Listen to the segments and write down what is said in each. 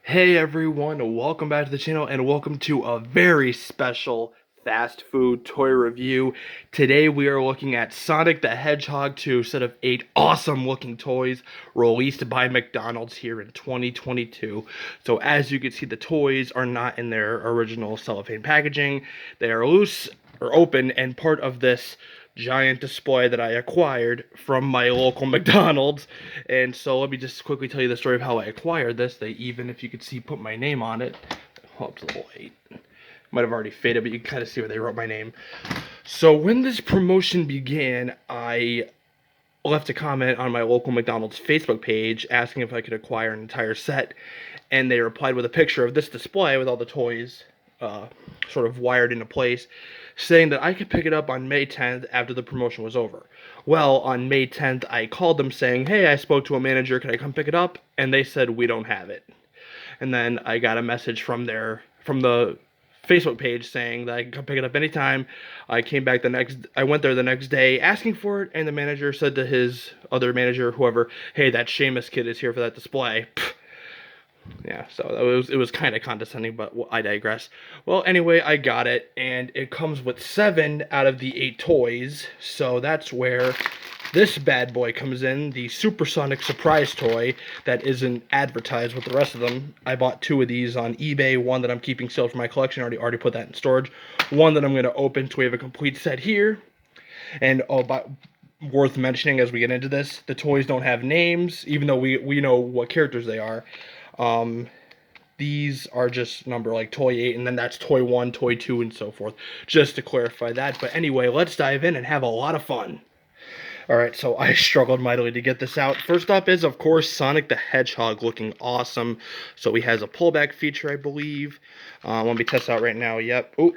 Hey everyone, welcome back to the channel and welcome to a very special fast food toy review. Today we are looking at Sonic the Hedgehog 2, set of 8 awesome looking toys released by McDonald's here in 2022. So as you can see, the toys are not in their original cellophane packaging. They are loose or open and part of this giant display that I acquired from my local McDonald's. And so let me just quickly tell you the story of how I acquired this. They even, if you could see, put my name on it. Oh, it's a little late. Might have already faded, but you can kind of see where they wrote my name. So when this promotion began, I left a comment on my local McDonald's Facebook page asking if I could acquire an entire set, and they replied with a picture of this display with all the toys sort of wired into place, saying that I could pick it up on May 10th after the promotion was over. Well, on May 10th, I called them saying, hey, I spoke to a manager, can I come pick it up? And they said, we don't have it. And then I got a message from the Facebook page saying that I can come pick it up anytime. I went there the next day asking for it, and the manager said to his other manager, whoever, hey, that Seamus kid is here for that display. Yeah, so it was kind of condescending, but I digress. Well, anyway, I got it, and it comes with 7 out of the 8 toys, so that's where this bad boy comes in, the Supersonic surprise toy that isn't advertised with the rest of them. I bought 2 of these on eBay, one that I'm keeping still for my collection, already put that in storage, one that I'm going to open, so we have a complete set here, and worth mentioning as we get into this, the toys don't have names, even though we know what characters they are. These are just number like toy 8, and then that's toy 1, toy 2, and so forth, just to clarify that. But anyway, let's dive in and have a lot of fun. Alright, so I struggled mightily to get this out. First up is, of course, Sonic the Hedgehog, looking awesome. So he has a pullback feature, I believe. Let me test out right now. Yep. Oh.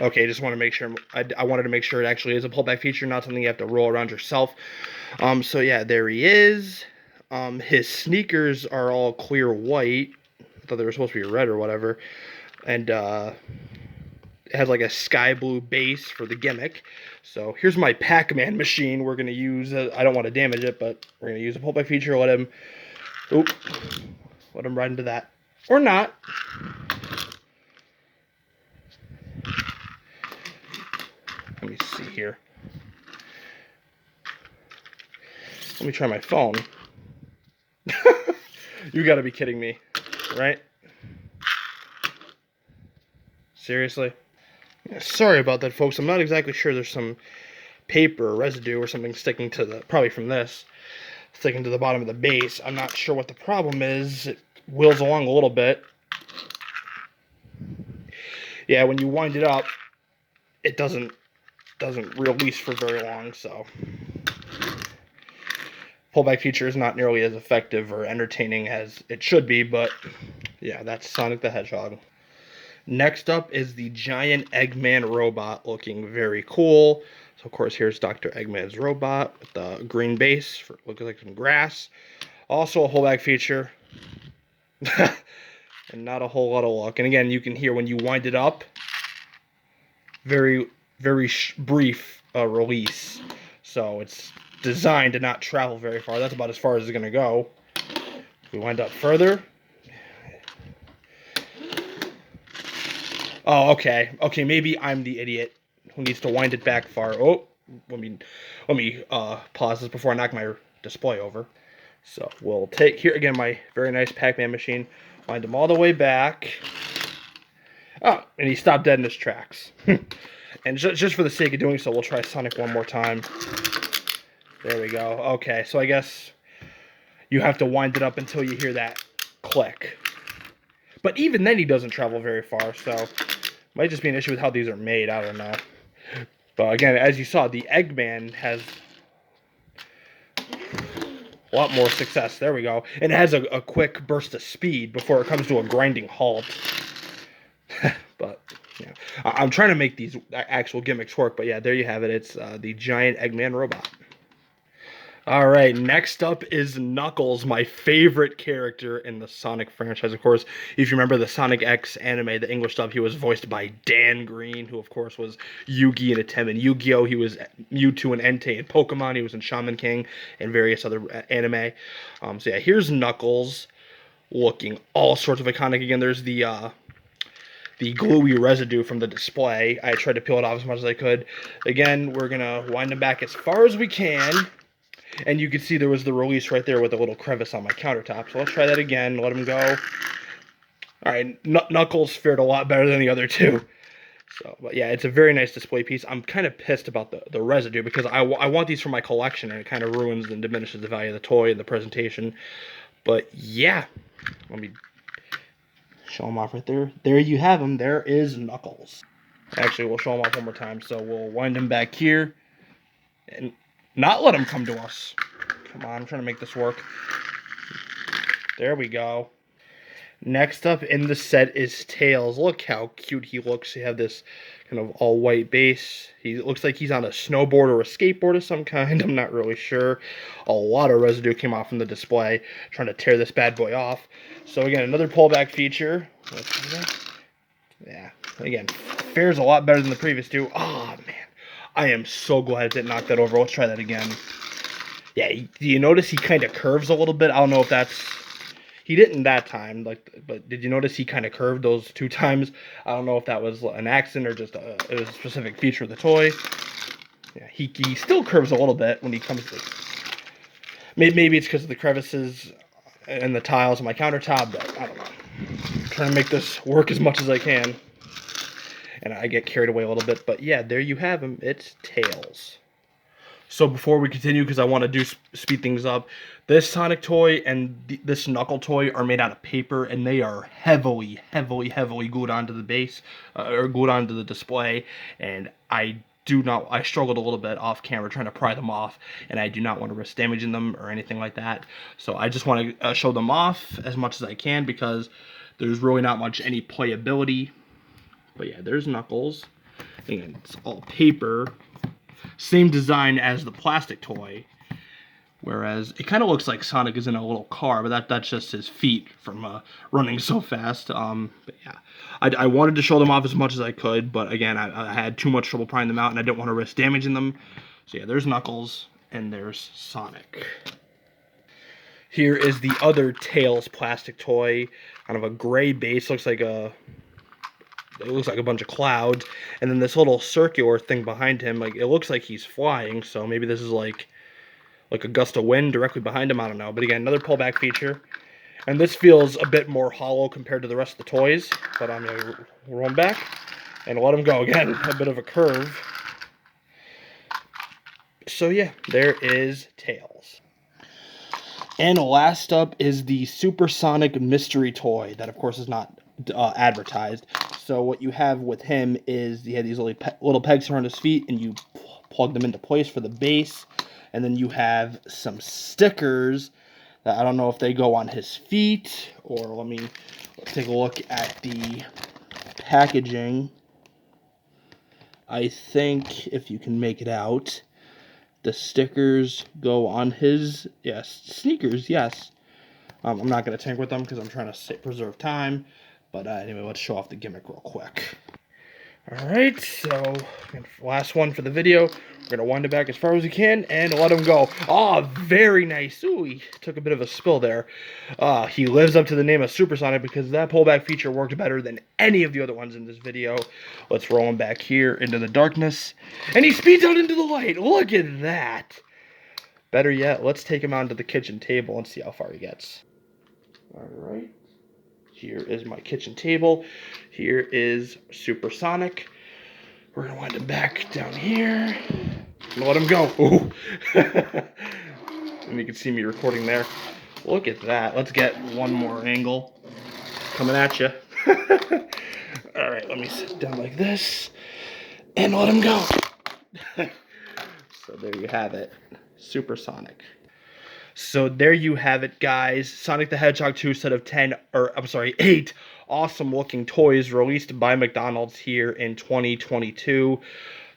Okay, just want to make sure. I wanted to make sure it actually is a pullback feature, not something you have to roll around yourself. So yeah, there he is. His sneakers are all clear white. I thought they were supposed to be red or whatever. And it has like a sky blue base for the gimmick. So here's my Pac-Man machine we're going to use. I don't want to damage it, but we're going to use a pullback feature. Let him ride into that. Or not. Let me see here. Let me try my phone. You gotta be kidding me, right? Seriously? Yeah, sorry about that, folks. I'm not exactly sure. There's some paper or residue or something sticking to probably from this, sticking to the bottom of the base. I'm not sure what the problem is. It wheels along a little bit. Yeah, when you wind it up, it doesn't release for very long, so pullback feature is not nearly as effective or entertaining as it should be, but yeah, that's Sonic the Hedgehog. Next up is the giant Eggman robot, looking very cool. So of course here's Dr. Eggman's robot with the green base, looking like some grass. Also a pullback feature. And not a whole lot of luck. And again, you can hear when you wind it up, very brief release. So it's designed to not travel very far. That's about as far as it's going to go. If we wind up further. Oh, okay. Okay, maybe I'm the idiot who needs to wind it back far. Oh, let me pause this before I knock my display over. So we'll take here again my very nice Pac-Man machine, wind him all the way back. Oh, and he stopped dead in his tracks. And just for the sake of doing so, we'll try Sonic one more time. There we go. Okay, so I guess you have to wind it up until you hear that click. But even then, he doesn't travel very far, so might just be an issue with how these are made. I don't know. But again, as you saw, the Eggman has a lot more success. There we go. And it has a quick burst of speed before it comes to a grinding halt. But yeah, I'm trying to make these actual gimmicks work. But yeah, there you have it. It's the giant Eggman robot. Alright, next up is Knuckles, my favorite character in the Sonic franchise. Of course, if you remember the Sonic X anime, the English dub, he was voiced by Dan Green, who of course was Yugi in Atem and Yu-Gi-Oh! He was Mewtwo and Entei in Pokemon, he was in Shaman King and various other anime. So yeah, here's Knuckles. looking all sorts of iconic. Again, there's the gluey residue from the display. I tried to peel it off as much as I could. Again, we're gonna wind them back as far as we can. And you can see there was the release right there with a little crevice on my countertop. So let's try that again, let them go. All right, Knuckles fared a lot better than the other two. So, but yeah, it's a very nice display piece. I'm kind of pissed about the residue because I want these for my collection, and it kind of ruins and diminishes the value of the toy and the presentation. But yeah, let me show them off right there. There you have them. There is Knuckles. Actually, we'll show them off one more time. So we'll wind them back here and not let them come to us. Come on, I'm trying to make this work. There we go. Next up in the set is Tails. Look how cute he looks. You have this kind of all-white base. He looks like he's on a snowboard or a skateboard of some kind. I'm not really sure. A lot of residue came off from the display. Trying to tear this bad boy off. So again, another pullback feature. Yeah, again, fares a lot better than the previous two. Oh, man. I am so glad it didn't knock that over. Let's try that again. Yeah, do you notice he kind of curves a little bit? I don't know if that's... He didn't that time, but did you notice he kind of curved those 2 times? I don't know if that was an accident or just it was a specific feature of the toy. Yeah, he still curves a little bit when he comes to... Maybe it's because of the crevices and the tiles on my countertop, but I don't know. I'm trying to make this work as much as I can. And I get carried away a little bit, but yeah, there you have him. It's Tails. So before we continue, because I want to speed things up, this Sonic toy and this Knuckle toy are made out of paper, and they are heavily glued onto the base, or glued onto the display, and I struggled a little bit off camera trying to pry them off, and I do not want to risk damaging them or anything like that. So I just want to show them off as much as I can, because there's really not much any playability. But yeah, there's Knuckles. Again, it's all paper. Same design as the plastic toy, whereas it kind of looks like Sonic is in a little car, but that's just his feet from running so fast. But yeah, I wanted to show them off as much as I could, but again, I had too much trouble prying them out, and I didn't want to risk damaging them. So yeah, there's Knuckles, and there's Sonic. Here is the other Tails plastic toy, kind of a gray base, it looks like a bunch of clouds, and then this little circular thing behind him, like it looks like he's flying, so maybe this is like a gust of wind directly behind him, I don't know. But again, another pullback feature, and this feels a bit more hollow compared to the rest of the toys, but I'm going to roll him back and let him go. Again, a bit of a curve. So yeah, there is Tails. And last up is the Supersonic mystery toy that, of course, is not advertised. So what you have with him is you have these little pegs around his feet, and you plug them into place for the base. And then you have some stickers that I don't know if they go on his feet, or let's take a look at the packaging. I think if you can make it out, the stickers go on his sneakers. Yes. I'm not going to tinker with them because I'm trying to preserve time. But anyway, let's show off the gimmick real quick. Alright, so last one for the video. We're going to wind it back as far as we can and let him go. Oh, very nice. Ooh, he took a bit of a spill there. He lives up to the name of Supersonic because that pullback feature worked better than any of the other ones in this video. Let's roll him back here into the darkness. And he speeds out into the light. Look at that. Better yet, let's take him onto the kitchen table and see how far he gets. Alright. Here is my kitchen table. Here is Supersonic. We're going to wind him back down here. And let him go. Ooh. And you can see me recording there. Look at that. Let's get one more angle. Coming at you. Alright, let me sit down like this. And let him go. So there you have it. Supersonic. So there you have it, guys. Sonic the Hedgehog 2 set of 8 awesome looking toys released by McDonald's here in 2022.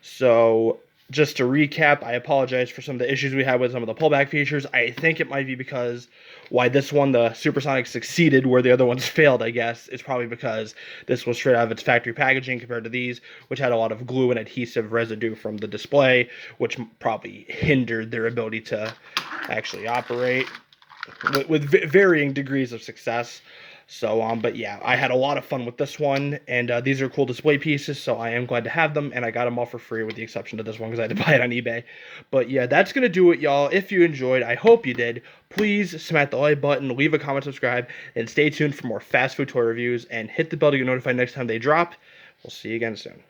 So just to recap, I apologize for some of the issues we had with some of the pullback features. I think it might be because why this one, the Supersonic, succeeded where the other ones failed, I guess, is probably because this was straight out of its factory packaging compared to these, which had a lot of glue and adhesive residue from the display, which probably hindered their ability to actually operate. with varying degrees of success. So, but yeah, I had a lot of fun with this one, and these are cool display pieces, so I am glad to have them, and I got them all for free with the exception of this one because I had to buy it on eBay. But yeah, that's going to do it, y'all. If you enjoyed, I hope you did, please smack the like button, leave a comment, subscribe, and stay tuned for more fast food toy reviews, and hit the bell to get notified next time they drop. We'll see you again soon.